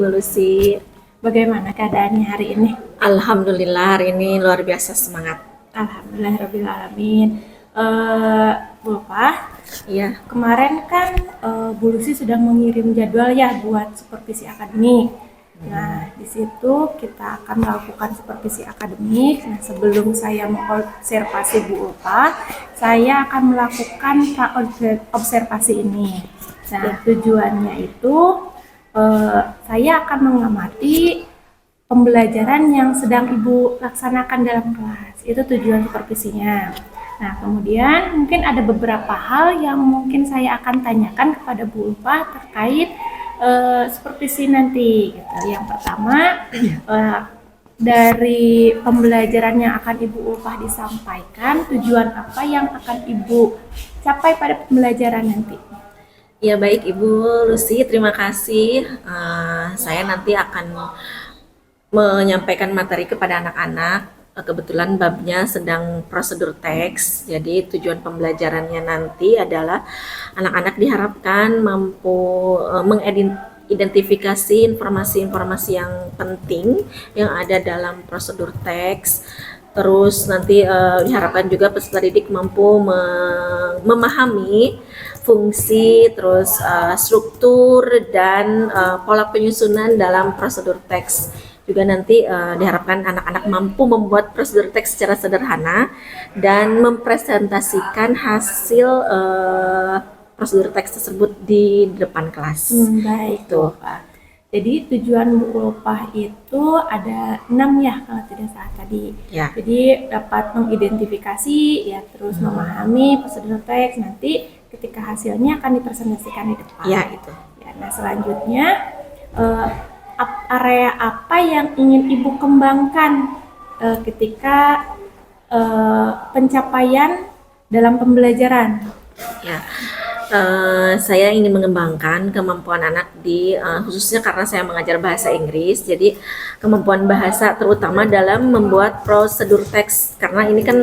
Ibu Lucy. Bagaimana keadaannya hari ini? Alhamdulillah hari ini luar biasa semangat. Alhamdulillahirrahmanirrahim. Bu Ulfah, Iya, kemarin kan Bu Lucy sudah mengirim jadwal ya buat supervisi akademik. Nah, di situ kita akan melakukan supervisi akademik. Nah, sebelum saya mengobservasi Bu Ulfah, saya akan melakukan observasi ini. Nah, tujuannya itu saya akan mengamati pembelajaran yang sedang Ibu laksanakan dalam kelas. Itu tujuan supervisinya. Nah, kemudian mungkin ada beberapa hal yang mungkin saya akan tanyakan kepada Bu Ulfah terkait supervisi nanti. Gitu. Yang pertama, dari pembelajaran yang akan Ibu Ulfah disampaikan, tujuan apa yang akan Ibu capai pada pembelajaran nanti? ya baik Ibu Lucy, terima kasih. Saya nanti akan menyampaikan materi kepada anak-anak. Kebetulan babnya sedang prosedur teks, jadi tujuan pembelajarannya nanti adalah anak-anak diharapkan mampu mengidentifikasi informasi-informasi yang penting yang ada dalam prosedur teks. Terus nanti diharapkan juga peserta didik mampu memahami fungsi, terus struktur dan pola penyusunan dalam prosedur teks. Juga nanti diharapkan anak-anak mampu membuat prosedur teks secara sederhana dan mempresentasikan hasil prosedur teks tersebut di depan kelas. Baik, Itu. Pak. Jadi tujuan Bu Ulfah itu ada 6 ya kalau tidak salah tadi. Ya. Jadi dapat mengidentifikasi ya, terus memahami prosedur teks, nanti ketika hasilnya akan dipresentasikan di depan. Ya, itu. Ya, nah selanjutnya area apa yang ingin Ibu kembangkan ketika pencapaian dalam pembelajaran? Ya, saya ingin mengembangkan kemampuan anak di khususnya karena saya mengajar bahasa Inggris, jadi kemampuan bahasa terutama dalam membuat prosedur teks, karena ini kan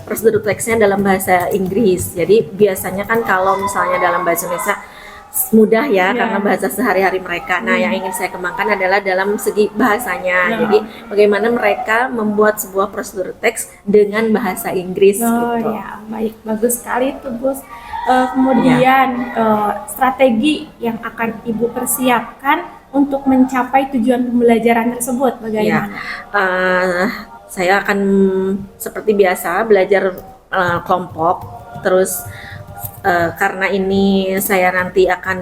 prosedur teksnya dalam bahasa Inggris. Jadi biasanya kan kalau misalnya dalam bahasa Indonesia mudah ya, karena bahasa sehari-hari mereka. Nah, yang ingin saya kembangkan adalah dalam segi bahasanya. Jadi bagaimana mereka membuat sebuah prosedur teks dengan bahasa Inggris gitu. Ya, baik, bagus sekali tuh, Bos. Kemudian strategi yang akan Ibu persiapkan untuk mencapai tujuan pembelajaran tersebut bagaimana? Saya akan seperti biasa belajar kelompok, terus karena ini saya nanti akan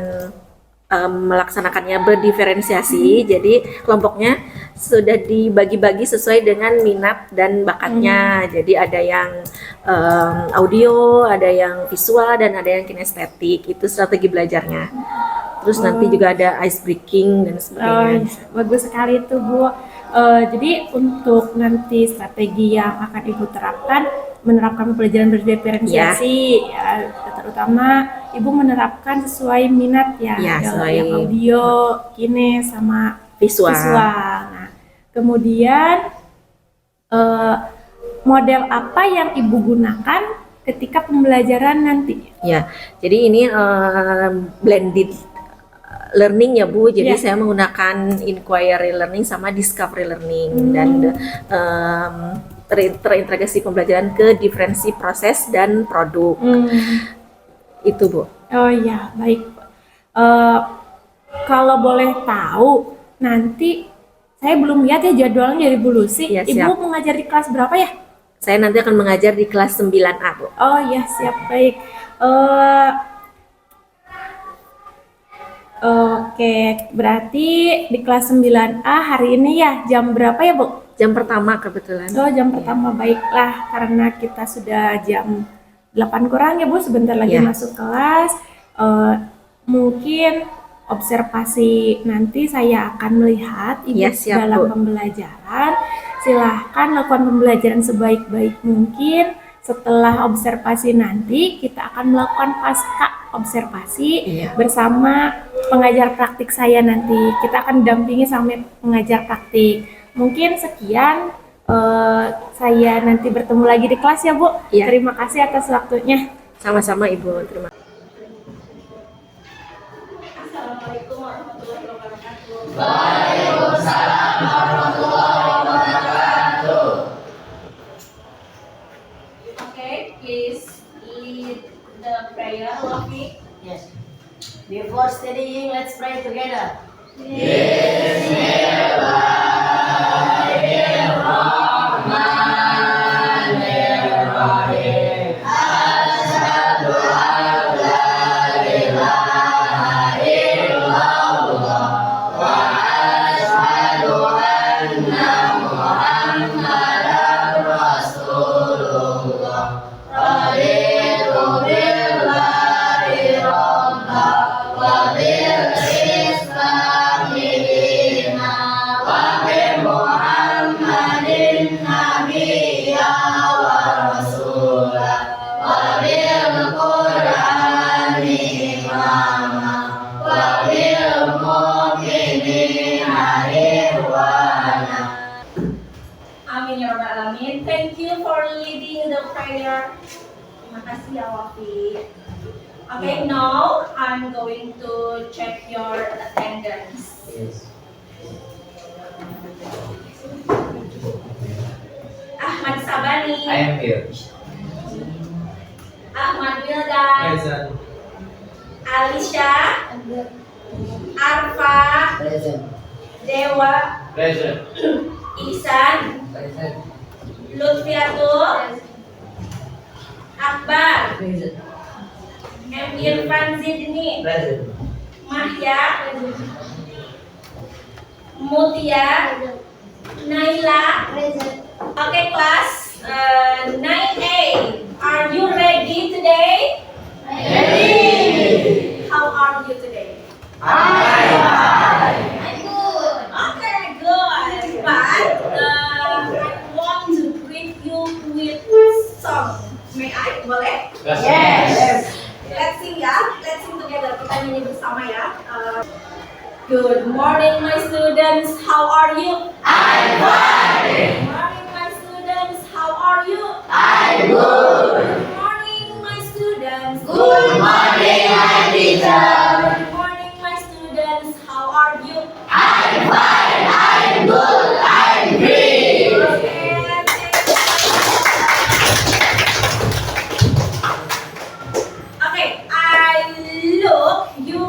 melaksanakannya berdiferensiasi, jadi kelompoknya sudah dibagi-bagi sesuai dengan minat dan bakatnya. Jadi ada yang audio, ada yang visual, dan ada yang kinestetik. Itu strategi belajarnya. Terus nanti juga ada ice breaking dan sebagainya. Bagus sekali itu, Bu. Jadi untuk nanti strategi yang akan Ibu terapkan, menerapkan pembelajaran berdiferensiasi, ya, terutama Ibu menerapkan sesuai minat ya, yang audio, kine, sama visual. Nah, kemudian model apa yang Ibu gunakan ketika pembelajaran nanti? Ya, jadi ini blended learning ya Bu, jadi saya menggunakan inquiry learning sama discovery learning dan terintegrasi pembelajaran ke diferensi proses dan produk. Itu Bu. Oh iya, baik. Kalau boleh tahu, nanti saya belum lihat ya jadwalnya dari Bu Lucy. Ya, Ibu mengajar di kelas berapa ya? Saya nanti akan mengajar di kelas 9A Bu. Oh ya, siap, baik. Oke, berarti di kelas 9A hari ini ya, jam berapa ya, Bu? Jam pertama kebetulan. Oh, jam pertama, baiklah. Karena kita sudah jam 8 kurang ya, Bu, sebentar lagi masuk kelas. Mungkin observasi nanti saya akan melihat Ibu dalam pembelajaran. Silahkan lakukan pembelajaran sebaik-baik mungkin. Setelah observasi nanti, kita akan melakukan pasca observasi bersama pengajar praktik saya nanti. Kita akan dampingi sampai pengajar praktik. Mungkin sekian, saya nanti bertemu lagi di kelas ya Bu. Terima kasih atas waktunya. Sama-sama Ibu, terima kasih. Assalamualaikum warahmatullahi wabarakatuh. warahmatullahi wabarakatuh. Waalaikumsalam warahmatullahi wabarakatuh. Okay, please lead the prayer, Wafi. Yes. Before studying, let's pray together. Amin ya rabbal alamin. Thank you for leading the prayer. Terima kasih ya Wafi. Okay, now I'm going to check your attendance. Yes. Ahmad Sabani, I am here. Ahmad Wildan, Present. Alisha, Arfa, Present. Dewa, Present. Ihsan, Present. Lutfiatul, Akbar, Present. M. Irfan Zidni, Present. Mahya, Mutia, Naila. Okay, class 9A, are you ready today? Ready. How are you today? I'm good. Okay, good. But I want to greet you with song. May I? Boleh? Yes. Let's sing ya. Let's sing together. Kita nyanyi bersama ya. Good morning, my students. How are you? I'm fine. Good morning, my students. How are you? I'm good. Good morning, my students. Good morning, my teacher. Good morning, my students. How are you? I'm fine. I'm good. I'm free. Okay, okay, I look, you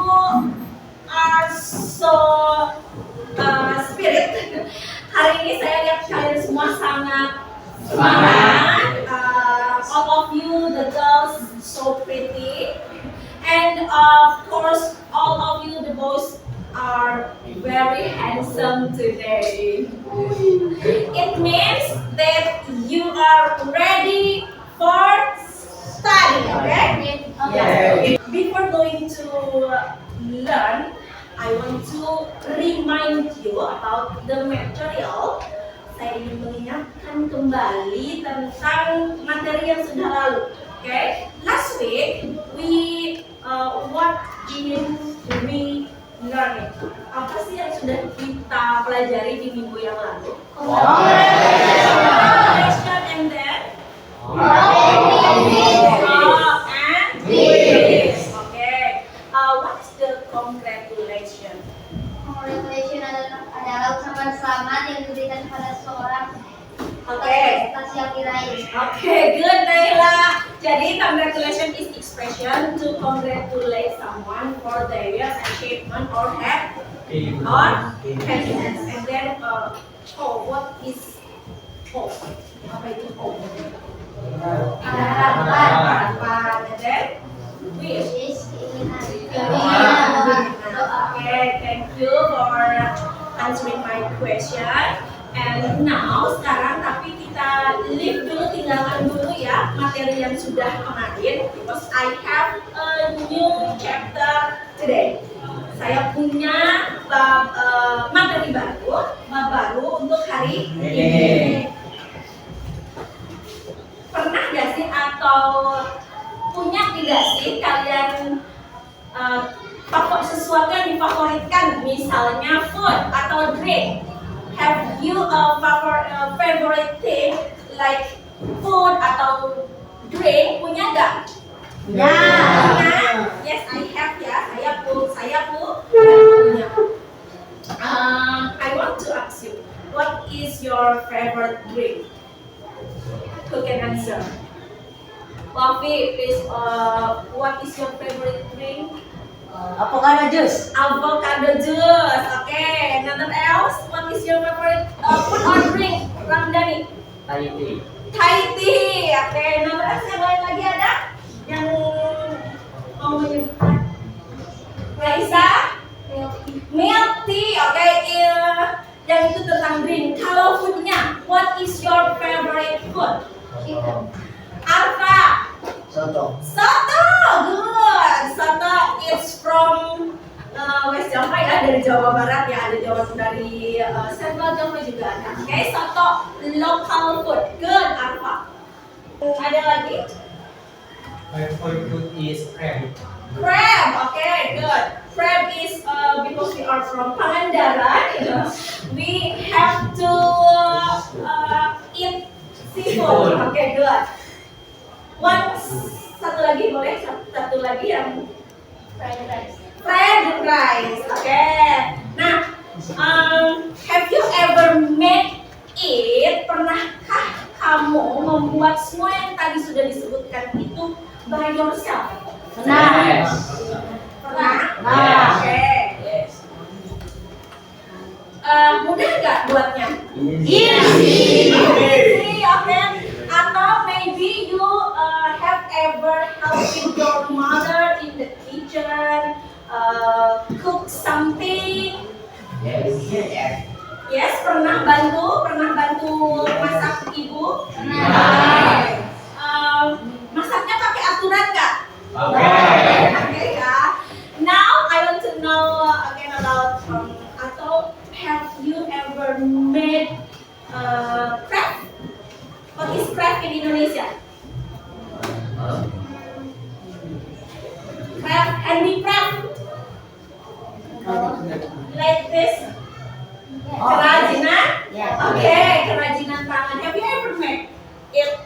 are so spirit. Hari ini saya lihat kalian semua sangat semangat. All of you, the girls, so pretty. And of course, all of you, the boys, are very handsome today. It means that you are ready for study, okay? Yes. Before going to learn, I want to remind you about the material. Saya ingin mengingatkan kembali tentang materi yang sudah lalu. Okay? Last week we what did we learn? Apa sih yang sudah kita pelajari di minggu yang lalu? Congratulations and then and quiz. Okay. What's the congratulation? Congratulations adalah ucapan selamat yang diberikan kepada seseorang atas Oke. prestasi yang diraih. Okay, good Naila. Jadi congratulations is expression to congratulate someone for their achievement or happiness. And then what is hope? Apa itu hope? Harapan. And then wish. Wish, keinginan. Okay, thank you for answering my question. And now sekarang tapi kita leave dulu, tinggalkan dulu ya materi yang sudah kemarin, because I have a new chapter today. Saya punya materi baru, bab baru untuk hari ini. Pernah gak sih atau punya tidak sih kalian sesuatu yang difavoritkan, misalnya food atau drink? Have you a favorite thing like food atau drink? Punya nggak? Punya. Punya? Yes, I have ya. Saya punya. favorite drink? Who can answer? Wafi, please. What is your favorite drink? Avocado juice. Avocado juice. Okay. Another else? What is your favorite food or drink? Ramdhani. Thai tea. Thai tea. Okay. Another else yang lain lagi ada? Yang mau menyebutkan? Raisa? Milk tea. Okay. Yang itu tentang drink. Kalau foodnya, what is your favorite food? Arfa. Soto. Soto, good. Soto is from West Java ya, dari Jawa Barat ya, ada Jawa dari Central Java juga ada. Oke, soto local food, good Arfa. Ada lagi? My favorite food is crab. Crab, okay, good. Crab is because we are from Pangandaran, we have to eat seafood. Okay, good. Satu lagi boleh? Satu lagi yang Fried rice. fried rice. Oke. Nah, have you ever made it? Pernahkah kamu membuat semua yang tadi sudah disebutkan itu by yourself? Yes. Pernah? Yes. Oke. Yes. Mudah nggak buatnya? Easy. Oke. Atau maybe you have ever helped your mother in the kitchen, cook something. Yes. Yes. Yes, pernah bantu masak ibu. Pernah. Masaknya pakai aturan nggak? Okay. Oke ya. Now I want to know again about atau have you ever made craft? What is craft in Indonesia? Craft, handicraft, like this. Kerajinan? Yeah. Oke, kerajinan tangan. Have you ever made it?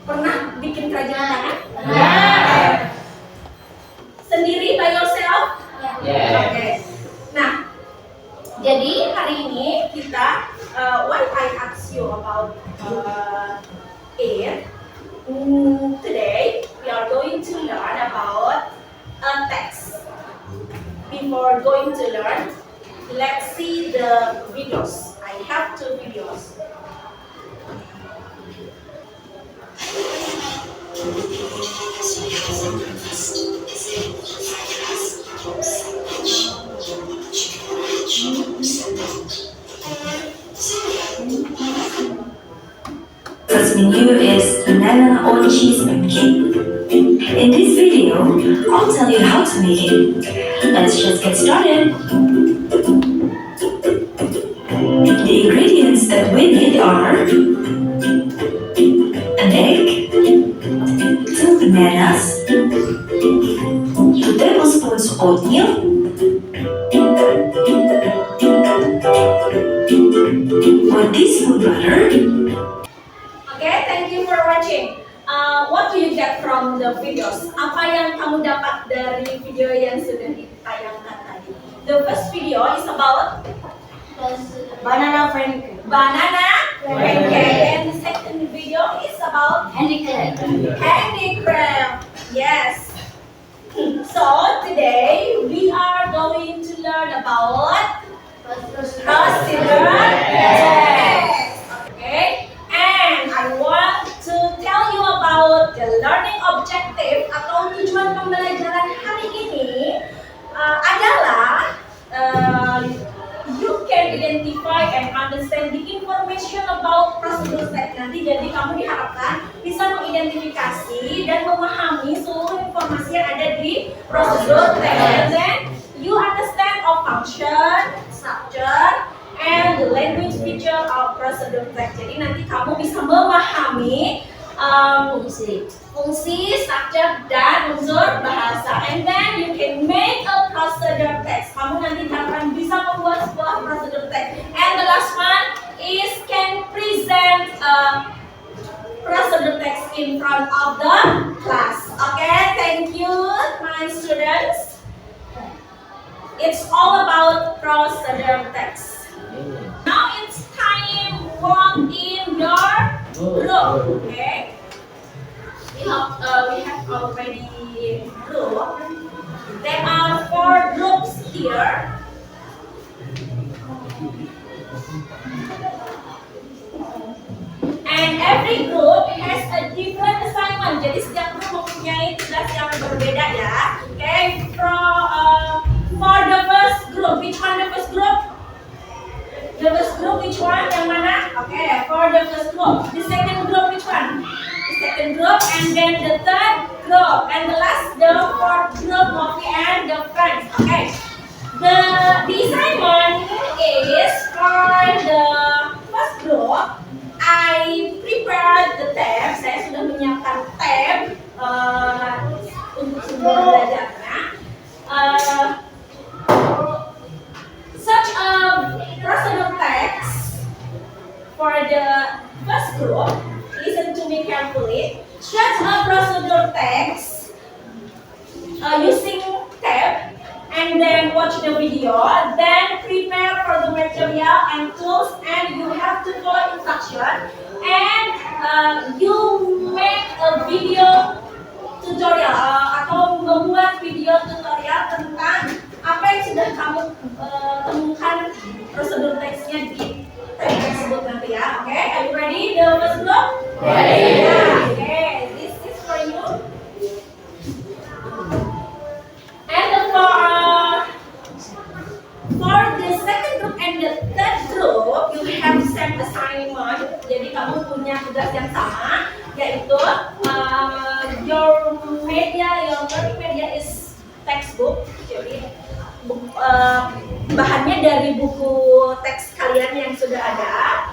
Pernah bikin kerajinan tangan? Yeah. Sendiri by yourself? Yeah. Oke. Nah, jadi hari ini kita why I ask you about it. Today we are going to learn about a text. Before going to learn, let's see the videos. I have 2 videos. This menu is banana or cheese pancake. In this video, I'll tell you how to make it. Let's just get started. The ingredients that we need are an egg, 2 bananas, 2 tablespoons oatmeal, 1 teaspoon butter. Okay, thank you for watching. What do you get from the videos? Apa yang kamu dapat dari video yang sudah ditayangkan tadi? The first video is about Banana pancake. banana pancake, and the second video is about Handicraft. handicraft. Yes. So today we are going to learn about procedure text. Okay, and I want to tell you about the learning objective atau tujuan pembelajaran hari ini adalah you can identify and understand the information about procedure text. Nanti jadi kamu diharapkan bisa mengidentifikasi dan memahami seluruh informasi yang ada di procedure text. And then you understand of function, structure, and the language feature of procedure text. Jadi nanti kamu bisa memahami fungsi, structure, dan unsur bahasa. And then you can make a procedure text. Kamu nanti akan bisa membuat sebuah procedure text. And the last one is can present a procedure text in front of the class. Okay, thank you, my students. It's all about procedure text. Now it's time work in your group. Okay. We have already group. There are 4 groups here. And every group has a different assignment. Jadi setiap group mempunyai tugas yang berbeda ya. Okay, for the first group, which one the first group? The first group, which one? Yang mana? Okay, for the first group. The second group, which one? The second group, and then the third group, and the last, the fourth group, Mofi and the friends. Okay. The assignment is for the first group. I prepared the tab. Saya sudah menyiapkan tab untuk semua belajarnya. Such a procedure text for the first group. Listen to me carefully. Such a procedure text using tab, and then watch the video, then prepare for the material and tools, and you have to follow instruction, and you make a video tutorial atau membuat video tutorial tentang apa yang sudah kamu temukan prosedur teksnya di teks tersebut nanti ya. Oke, are you ready? The first group? Ready. Okay, this is for you. And for the second group and the third group, you have same assignment. Jadi kamu punya tugas yang sama, yaitu your learning media is textbook. Jadi bahannya dari buku teks kalian yang sudah ada.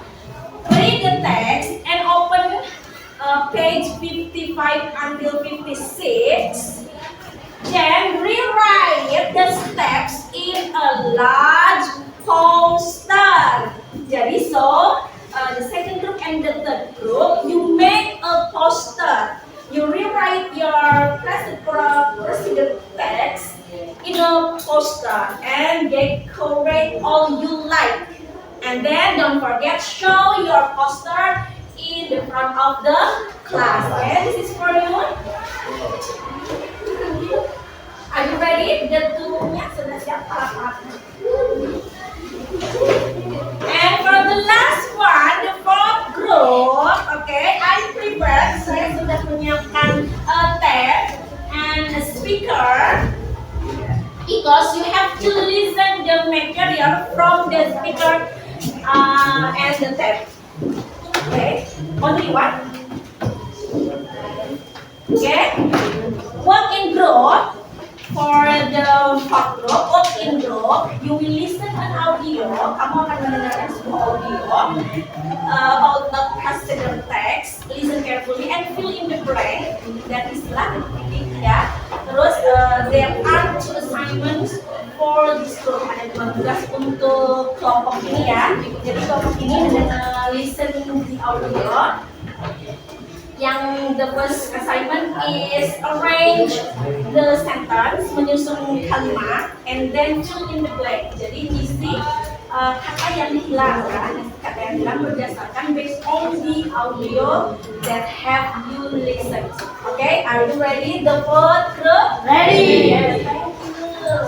Read the text and open page 55 until 56. Then rewrite the steps in a large poster. Jadi the second group and the third group, you make a poster. You rewrite your procedure text in a poster and decorate all you like. And then don't forget, show your poster in the front of the class. Okay, this is for you. Are you ready? The two-nya sudah siap alat-alatnya. And for the last one, the fourth group, okay, I prepared. Saya sudah menyiapkan a tab and a speaker because you have to listen the material from the speaker and the tab. Okay, only one. Okay, work in group. For the fourth group, work in group, you will listen an audio. Kamu akan mendengarkan sebuah audio about the procedure text. Listen carefully and fill in the blank. That is lah titik ya. Terus there are 2 assignments for this group. Ada 2 tugas untuk kelompok ini ya. Jadi kelompok ini listen the audio. Yang the first assignment is arrange the sentence, menyusun kalimat, and then fill in the blank. Jadi isi kata yang dihilangkan, kata yang hilang berdasarkan based on the audio that have you listened. Okay, are you ready? The fourth group? Ready. Yes, thank you.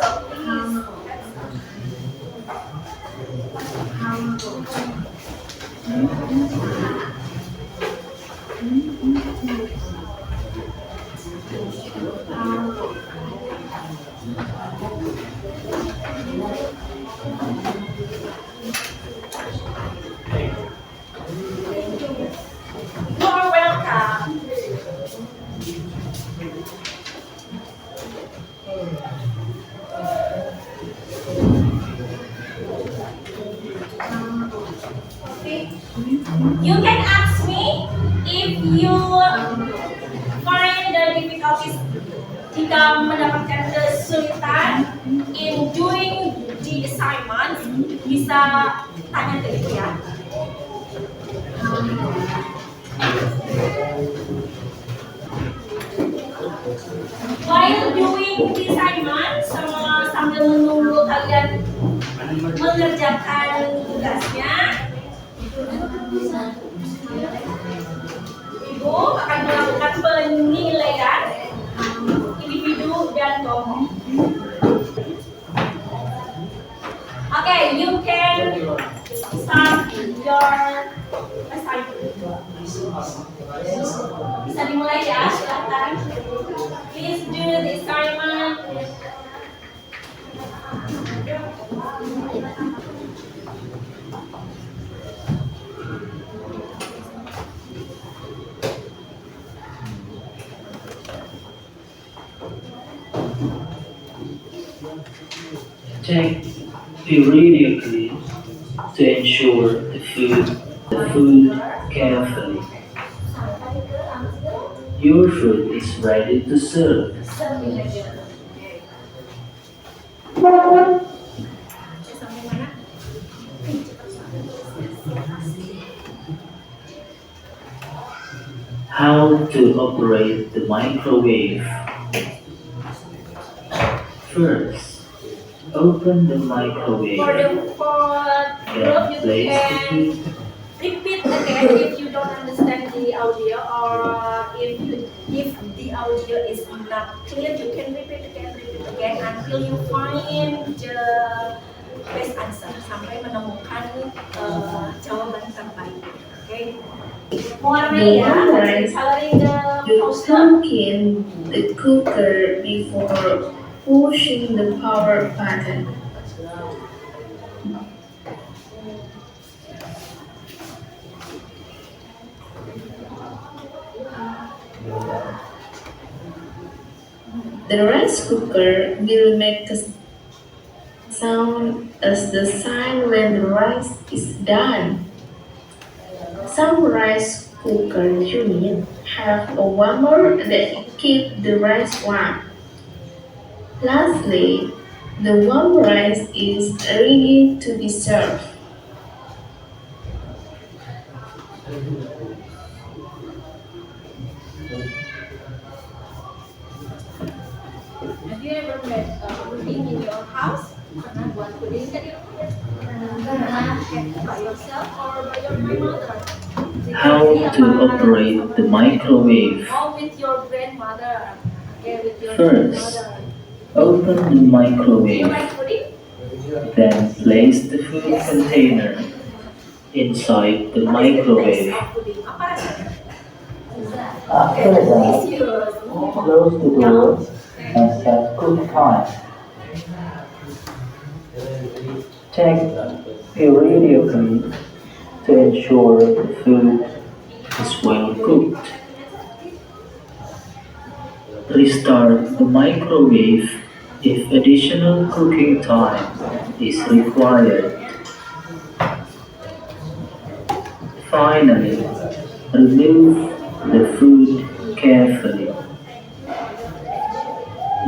You are welcome. You can ask me if you find the difficulties jika mendapatkan kesulitan in doing the assignment, bisa tanya ke ibu ya. While doing the assignment, sambil menunggu kalian mengerjakan tugasnya, Ibu akan melakukan penilaian individu dan kelompok. Okay, you can start your assignment. Bisa dimulai ya, silakan. Please do the assignment. Check periodically to ensure the food carefully. Your food is ready to serve. How to operate the microwave? First, open the microwave. For the group, you Place the can food. repeat again if you don't understand the audio, or if the audio is not clear, you can repeat again until you find the best answer, sampai menemukan jawaban terbaik. Okay. Mewarnai ya, coloring the You poster. plug in the cooker before pushing the power button. The rice cooker will make a sound as the sign when the rice is done. Some rice cooker units have a warmer that keeps the rice warm. Lastly, the warm rice is ready to be served. Have you ever made pudding in your house? Pernah buat pudding kan di rumah? Pernah by yourself or by your grandmother? How to operate the microwave? Or with your grandmother? Okay, with your First, grandmother. open the Do you microwave. like pudding? Then place the food container inside the microwave. Pudding. Apa rasanya? After that, Delicious. close the door and set cook time. Check periodically to ensure the food is well cooked. Restart the microwave if additional cooking time is required. Finally, remove the food carefully.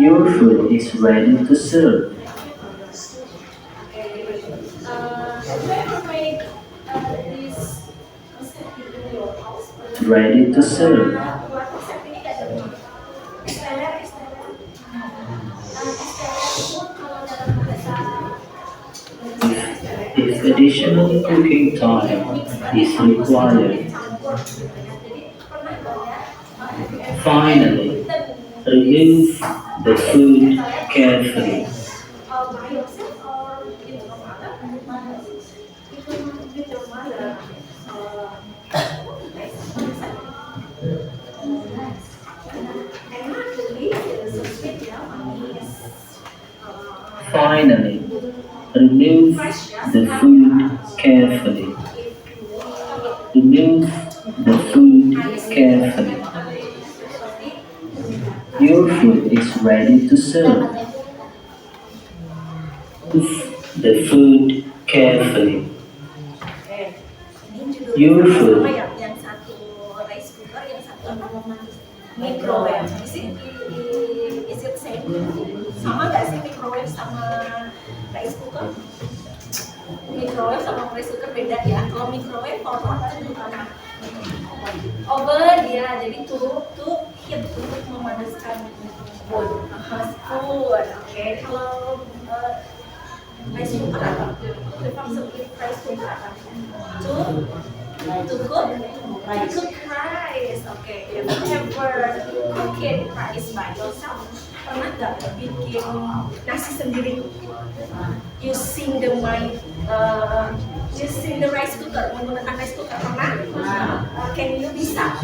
Your food is ready to serve. Have you ever made this recipe in your house? Ready to serve. Buat resep ini gak ada esteller. Esteller itu kalau dalam bahasa If additional cooking time is required. Finally, remove the food carefully. by yourself or with your mother? With your mother. Enak, delicious, so sweet ya, manis. Finally, remove the food carefully. Remove the food carefully. Your food is ready to serve. Remove the food carefully. Your food. Yang satu rice cooker, yang satu microwave. Is it same? Sama nggak sih microwave sama rice cooker? Microwave sama rice cooker beda ya. Kalau microwave forward itu bukan oven ya, jadi to heat untuk memanaskan food. Oke, kalau Rice cooker apa? The function of rice cooker apa? To cook rice. Cook rice. Okay. Have you ever cooked rice by yourself? Pernah nggak bikin nasi sendiri? Using the rice cooker, menggunakan rice cooker pernah? Can you bisa?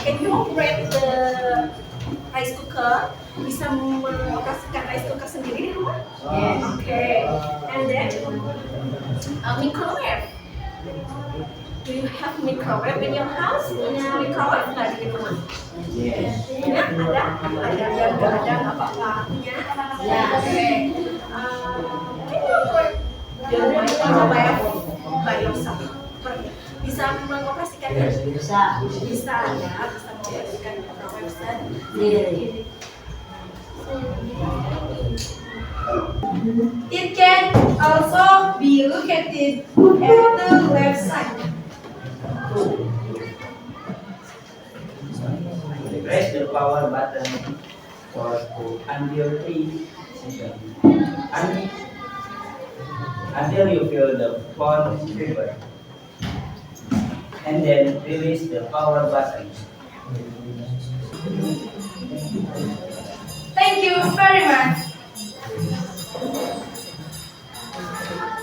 Can you operate the rice cooker? Bisa mengoperasikan rice cooker sendiri di rumah? Yes. Okay. And then microwave. Do you have microwave in your house? Punya microwave nggak di rumah? Yes. Punya? Ada yang nggak ada nggak apa-apa. Punya? Ya. Okay. Can you operate the microwave by yourself? Bisa mengoperasikan? Bisa. Bisa ya, bisa mengoperasikan microwave Sendiri. It can also be located at the left side. Press the power button for until 3 seconds. Until you feel the phone vibrate. And then release the power button. Thank you very much.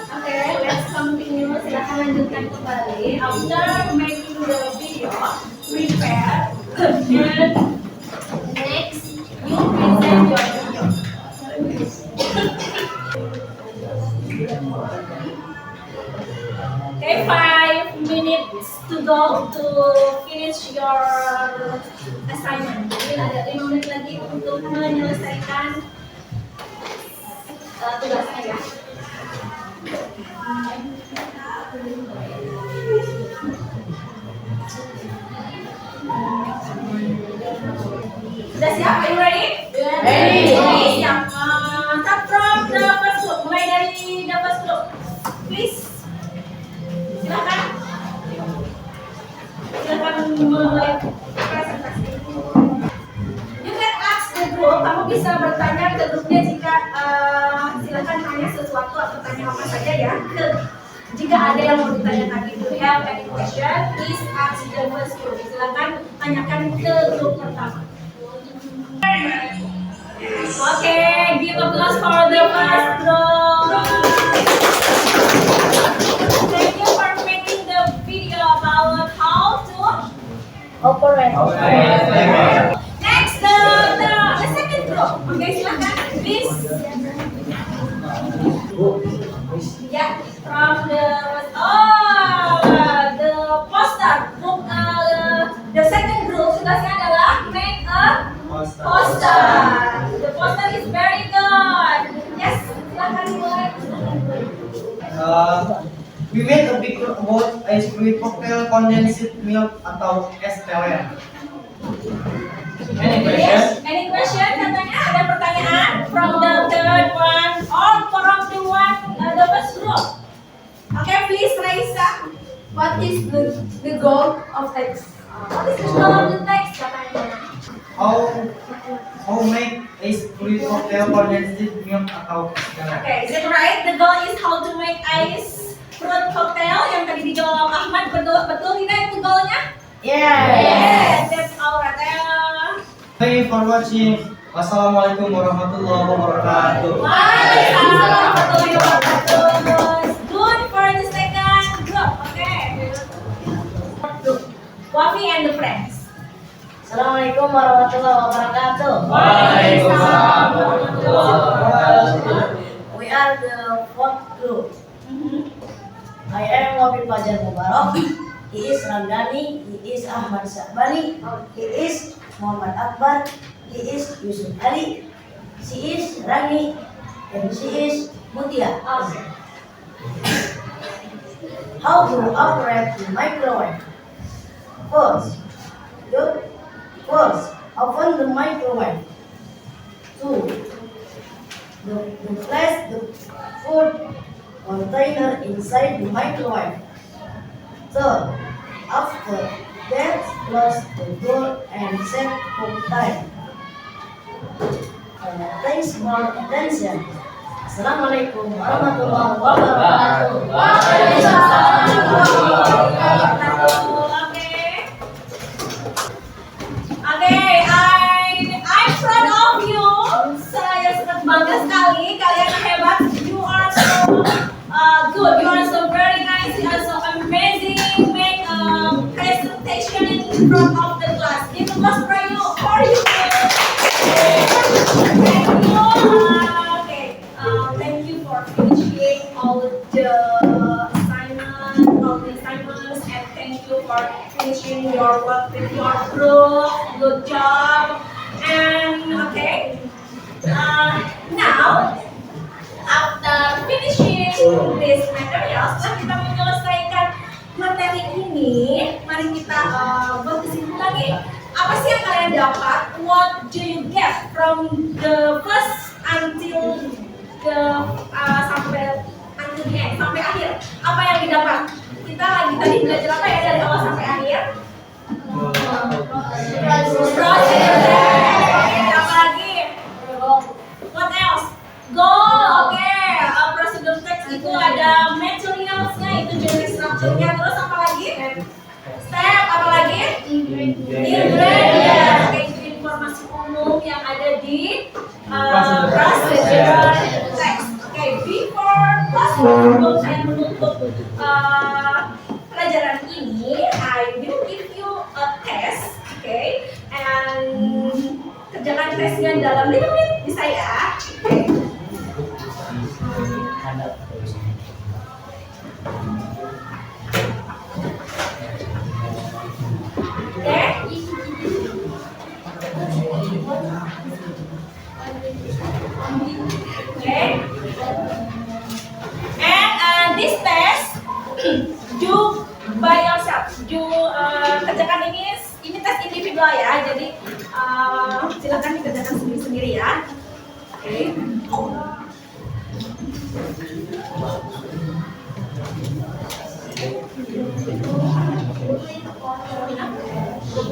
Okay, let's continue. Silakan lanjutkan kembali. After making the video, prepare and next you present your video. Okay, 5 minutes to go to finish your assignment. Jadi ada 5 menit lagi untuk menyelesaikan tugasnya ya. Sudah siap? Are you ready? Ready. Okay, siap. Start from the first group. Mulai dari the first group. Please. Silakan. Silakan mulai presentasi. You can ask the group. Kamu bisa bertanya ke grupnya jika silakan tanya sesuatu atau tanya apa saja ya. Jika ada yang mau ditanyakan, if you have any question, please ask the first group. Silakan tanyakan ke grup pertama. Okay, give applause for the first group. Thank you for making the video about how to Operate. Next, the second group. Okay, silakan, please. Yeah, from the the poster group. The second group tugasnya adalah make a poster. The poster is very good. Yes, silakan mulai. We made a big about ice cream cocktail condensed milk atau es teler. Any Yes, question? any question? Katanya ada pertanyaan from the third one or from the one the first group. Okay, please Raisa. What is the goal of text? What is the goal of the text? Katanya. How make ice cream cocktail condensed milk atau es teler? Okay, is it right? The goal is how to make ice fruit cocktail yang tadi dijawab Ahmad. Betul tidak itu goalnya? Yes, that's all right. Thank you for watching. Wassalamualaikum warahmatullahi wabarakatuh. Waalaikumsalam warahmatullahi wabarakatuh. Good for the second group, okay? Wafi and the friends. Assalamualaikum warahmatullahi wabarakatuh. Waalaikumsalam warahmatullahi wabarakatuh. We are the fourth group. I am Wafi Fajar Mubarak. He is Ramdhani. He is Ahmad Syahbani. He is Muhammad Akbar. He is Yusuf Ali. She is Rani. And she is Mutia. How to operate the microwave? First, open the microwave. 2. Place the food container inside the microwave. 3. After that, close the door and set cook time. Thanks for attention. Assalamualaikum warahmatullahi wabarakatuh. I'm proud of you. Saya sangat bangga sekali. Kalian hebat. You are so good. You are so very nice. You are so amazing. Make a presentation in front of the class. Give applause for you. Thank you. Thank you for finishing all the assignments, and thank you for finishing your work with your group. Good job. And now after finishing this material, setelah kita menyelesaikan materi ini, mari kita buat kesimpulan lagi. Apa sih yang kalian dapat? What do you get from the first until the sampai akhir? Apa yang didapat? Kita lagi tadi belajar apa ya dari awal sampai akhir? Apa lagi? What else? Goal. Prosedur teks itu ada materialsnya, itu jadi strukturnya. Terus apa lagi? Step, apa lagi? Ingredient. Itu informasi umum yang ada di prosedur teks. Before class saya menutup pelajaran ini, I will give you a test, and kerjakan tesnya dalam 5 menit, bisa ya? And this test do by yourself. Kerjakan ini tes individual ya. Jadi silakan dikerjakan sendiri-sendiri ya.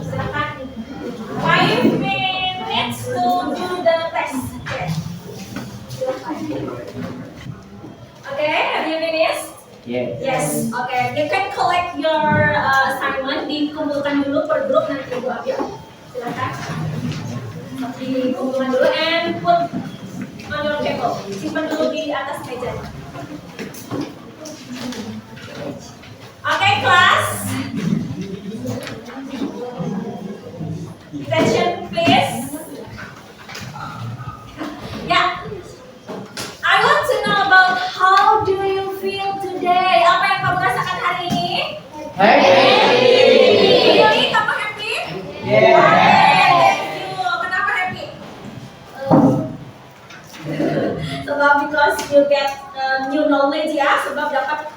Silakan 5 minutes to do the test. Have you finished? Yes. You can collect your assignment, dikumpulkan dulu per grup, nanti Ibu ambil. Silakan. Dikumpulkan dulu and put on your table. Simpan dulu di atas meja. Class. Attention please. I want to know about how do you feel today? Apa yang kamu rasakan hari ini? Happy. Kamu happy? Thank you. Kenapa happy? Sebab because you get new knowledge ya, sebab dapat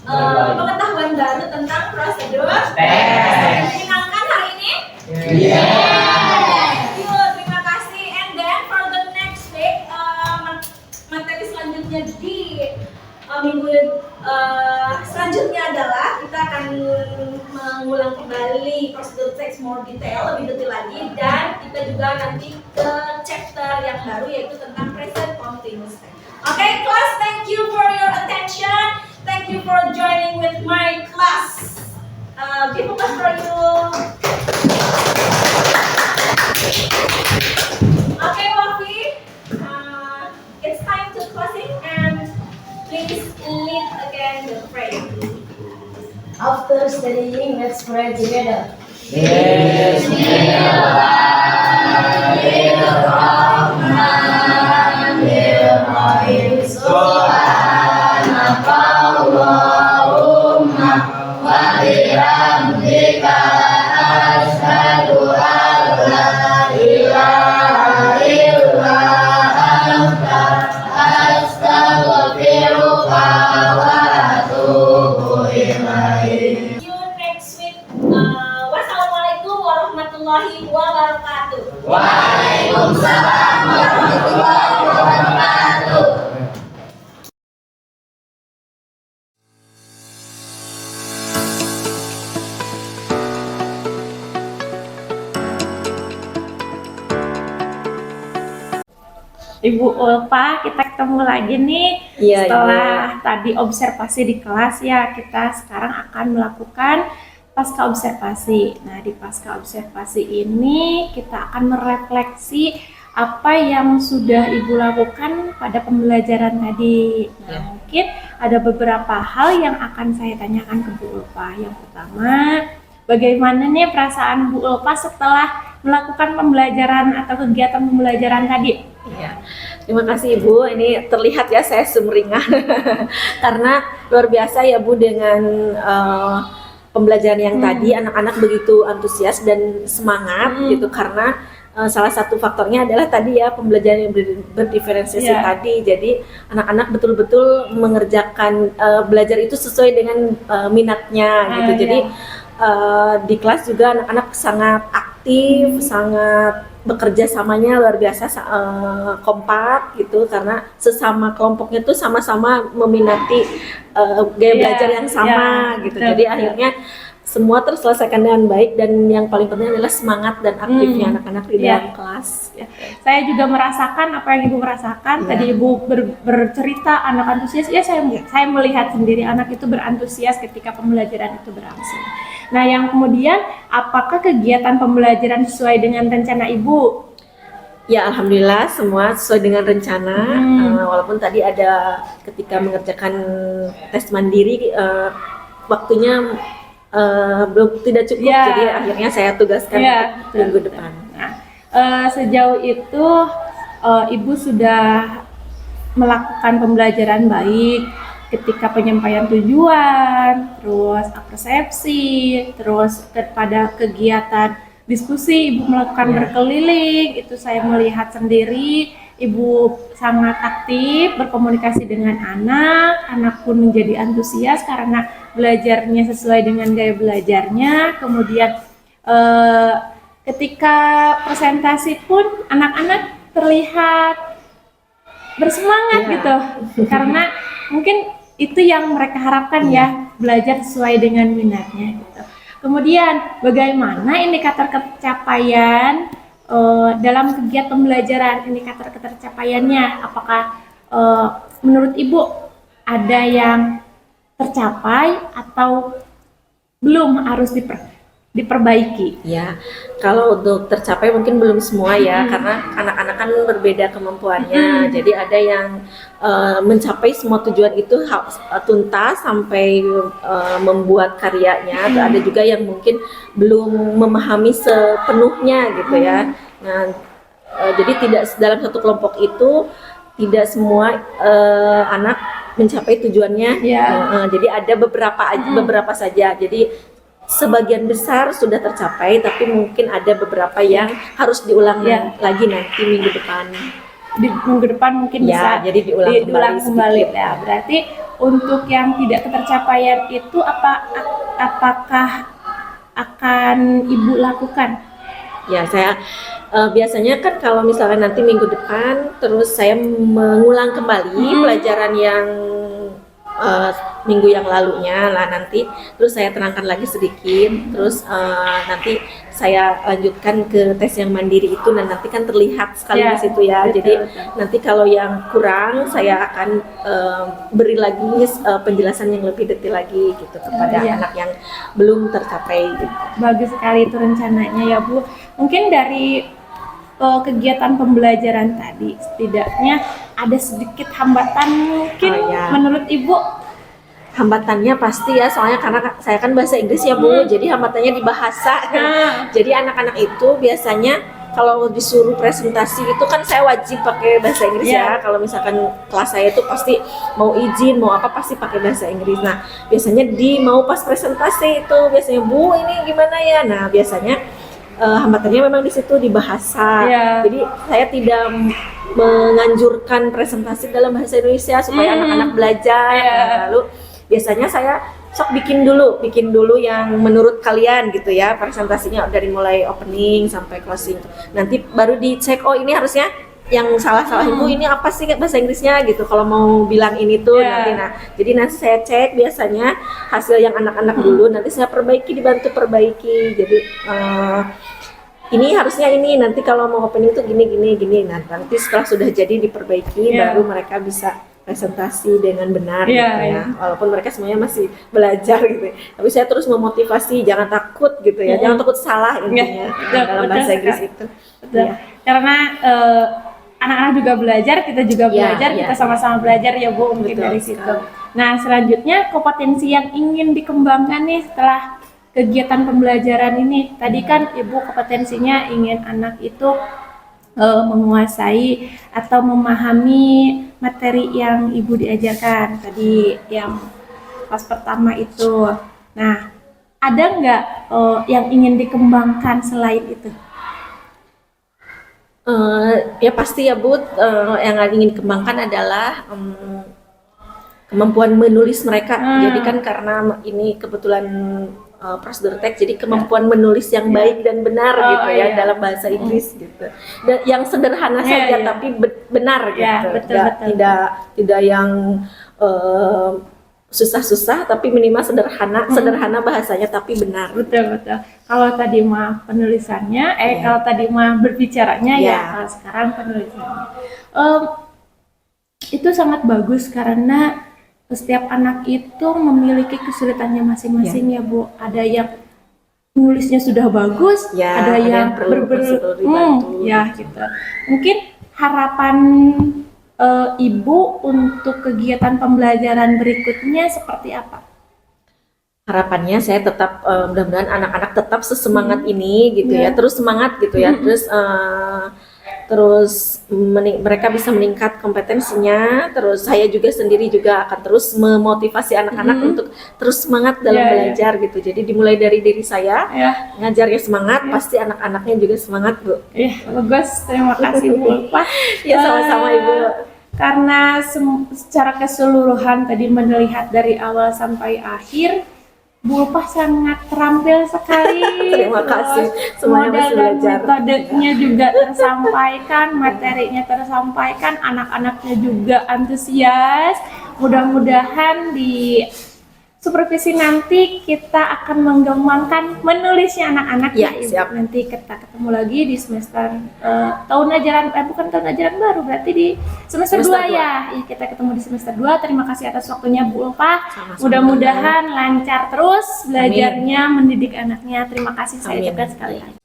pengetahuan baru tentang prosedur. Menyenangkan hari ini? Terima kasih. And then for the next week, materi selanjutnya di minggu selanjutnya adalah kita akan mengulang kembali prosedur teks more detail, lebih detail lagi, dan kita juga nanti ke chapter yang baru yaitu tentang present continuous tense. Class, thank you for your attention. Thank you for joining with my class. Give applause for you. Wafi, it's time to closing, and please lead again the prayer. After studying, let's pray together. See you next week. Wassalamualaikum warahmatullahi wabarakatuh. Waalaikumsalam warahmatullahi wabarakatuh. Ibu Ulfa, kita ketemu lagi nih. Iya, Setelah tadi observasi di kelas ya, kita sekarang akan melakukan pasca observasi. Nah, di pasca observasi ini kita akan merefleksi apa yang sudah Ibu lakukan pada pembelajaran tadi. Nah, Ya. mungkin ada beberapa hal yang akan saya tanyakan ke Bu Ulfa. Yang pertama, bagaimana nih perasaan Bu Ulfa setelah melakukan pembelajaran atau kegiatan pembelajaran tadi? Iya. Terima kasih Ibu, ini terlihat ya saya sumringah karena luar biasa ya Bu dengan pembelajaran yang tadi anak-anak begitu antusias dan semangat gitu karena salah satu faktornya adalah tadi ya pembelajaran yang berdiferensiasi Iya. tadi. Jadi anak-anak betul-betul mengerjakan belajar itu sesuai dengan minatnya gitu. Iya. Jadi di kelas juga anak-anak sangat aktif, sangat bekerja samanya luar biasa kompak gitu karena sesama kelompoknya tuh sama-sama meminati gaya Iya, belajar yang sama iya, gitu. betul, Jadi betul. akhirnya semua terselesaikan dengan baik dan yang paling penting adalah semangat dan aktifnya anak-anak di Iya. dalam kelas. Saya juga merasakan apa yang Ibu merasakan. Iya. Tadi Ibu bercerita anak antusias. Ya, saya melihat sendiri anak itu berantusias ketika pembelajaran itu berlangsung. Nah, yang kemudian, apakah kegiatan pembelajaran sesuai dengan rencana Ibu? Ya, alhamdulillah semua sesuai dengan rencana. Walaupun tadi ada ketika mengerjakan tes mandiri waktunya belum tidak cukup, Ya. jadi akhirnya saya tugaskan Ya, untuk minggu depan. Nah, sejauh itu Ibu sudah melakukan pembelajaran baik ketika penyampaian tujuan, terus persepsi, terus pada kegiatan diskusi Ibu melakukan Ya. berkeliling, itu saya melihat sendiri Ibu sangat aktif berkomunikasi dengan anak pun menjadi antusias karena belajarnya sesuai dengan gaya belajarnya. Kemudian ketika presentasi pun anak-anak terlihat bersemangat Ya. gitu, karena mungkin itu yang mereka harapkan ya, belajar sesuai dengan minatnya gitu. Kemudian bagaimana indikator pencapaian dalam kegiatan pembelajaran, indikator ketercapaiannya, apakah menurut Ibu ada yang tercapai atau belum harus diperbaiki? Ya, kalau untuk tercapai mungkin belum semua ya, karena anak-anak kan berbeda kemampuannya. Jadi ada yang mencapai semua tujuan itu tuntas sampai membuat karyanya. Ada juga yang mungkin belum memahami sepenuhnya gitu ya. Nah, jadi tidak dalam satu kelompok itu tidak semua anak mencapai tujuannya. Ya. Jadi ada beberapa saja. Jadi sebagian besar sudah tercapai, tapi mungkin ada beberapa yang harus diulang Ya. lagi nanti minggu depan. Di minggu depan mungkin Ya, bisa jadi diulang kembali sedikit. ya. Berarti untuk yang tidak ketercapaian itu apakah akan Ibu lakukan? Ya, saya biasanya kan kalau misalnya nanti minggu depan, terus saya mengulang kembali pelajaran yang minggu yang lalunya lah nanti, terus saya terangkan lagi sedikit, terus nanti saya lanjutkan ke tes yang mandiri itu, dan nanti kan terlihat sekali Ya, di situ ya. betul, Jadi betul. nanti kalau yang kurang saya akan beri lagi penjelasan yang lebih detail lagi gitu kepada Ya. anak yang belum tercapai gitu. Bagus sekali itu rencananya ya Bu. Mungkin dari kegiatan pembelajaran tadi setidaknya ada sedikit hambatan mungkin Oh, ya. menurut Ibu? Hambatannya pasti ya, soalnya karena saya kan bahasa Inggris ya Bu, jadi hambatannya di bahasa. Jadi anak-anak itu biasanya kalau disuruh presentasi itu kan saya wajib pakai bahasa Inggris ya. Kalau misalkan kelas saya itu pasti mau izin mau apa pasti pakai bahasa Inggris. Nah biasanya mau pas presentasi itu biasanya Bu ini gimana ya. Nah biasanya hambatannya memang di situ di bahasa. Ya. Jadi saya tidak menganjurkan presentasi dalam bahasa Indonesia supaya anak-anak belajar. Ya. Nah, lalu biasanya saya sok bikin dulu yang menurut kalian gitu ya, presentasinya dari mulai opening sampai closing. Nanti baru dicek, oh ini harusnya yang salah-salah Ibu ini apa sih bahasa Inggrisnya gitu kalau mau bilang ini tuh Ya. nanti. Nah jadi nanti saya cek biasanya hasil yang anak-anak dulu, nanti saya dibantu perbaiki. Jadi ini harusnya ini, nanti kalau mau opening tuh gini gini gini. Nah, nanti setelah sudah jadi diperbaiki, Iya. baru mereka bisa presentasi dengan benar Iya, gitu ya. iya. Walaupun mereka semuanya masih belajar gitu. Tapi saya terus memotivasi, jangan takut gitu ya. Jangan takut salah intinya Betul, dalam betul bahasa Inggris sekali. itu. Betul. Iya. Karena anak-anak juga belajar, kita juga Iya, belajar, iya. kita sama-sama belajar ya Bu, mungkin Betul dari situ. sekali. Nah, selanjutnya kompetensi yang ingin dikembangkan nih setelah kegiatan pembelajaran ini. Tadi kan Ibu kompetensinya ingin anak itu menguasai atau memahami materi yang Ibu diajarkan tadi yang pas pertama itu. Nah, ada nggak yang ingin dikembangkan selain itu? Ya pasti ya Bu, yang ingin dikembangkan adalah kemampuan menulis mereka. Jadi kan karena ini kebetulan prosedur teks, jadi kemampuan menulis yang baik dan benar gitu ya iya. dalam bahasa Inggris gitu. Dan yang sederhana Iya, saja iya. tapi benar gitu. Iya, betul, Nggak- betul. tidak yang susah-susah, tapi minimal sederhana bahasanya tapi benar. Betul. Kalau tadi mah penulisannya, kalau tadi mah berbicaranya ya, Ya. kalau sekarang penulisannya. Itu sangat bagus karena setiap anak itu memiliki kesulitannya masing-masing ya Bu. Ada yang nulisnya sudah bagus, Ya, ada ada yang yang perlu dibantu. ya gitu. Mungkin harapan Ibu untuk kegiatan pembelajaran berikutnya seperti apa? Harapannya saya tetap mudah-mudahan anak-anak tetap sesemangat ini gitu ya, terus semangat gitu ya, terus mereka bisa meningkat kompetensinya, terus saya juga sendiri juga akan terus memotivasi anak-anak untuk terus semangat dalam belajar gitu. Jadi dimulai dari diri saya, ngajarnya semangat, pasti anak-anaknya juga semangat Bu. Iya, bagus. Terima kasih Bu Ulfa. Ya sama-sama Ibu. Karena secara keseluruhan tadi melihat dari awal sampai akhir, Bu Ulfa sangat terampil sekali. Terima kasih. Semuanya Model masih dan belajar. metodenya juga tersampaikan, materinya tersampaikan, anak-anaknya juga antusias. Mudah-mudahan di supervisi nanti kita akan mengembangkan menulisnya anak-anak Ya, Ibu. siap. Nanti kita ketemu lagi di semester tahun ajaran bukan tahun ajaran baru, berarti di semester 2 ya. Iya, kita ketemu di semester 2. Terima kasih atas waktunya Bu Ulfa. Sama-sama. Mudah-mudahan lancar terus belajarnya, mendidik anaknya. Terima kasih saya Amin. ucapkan sekali lagi.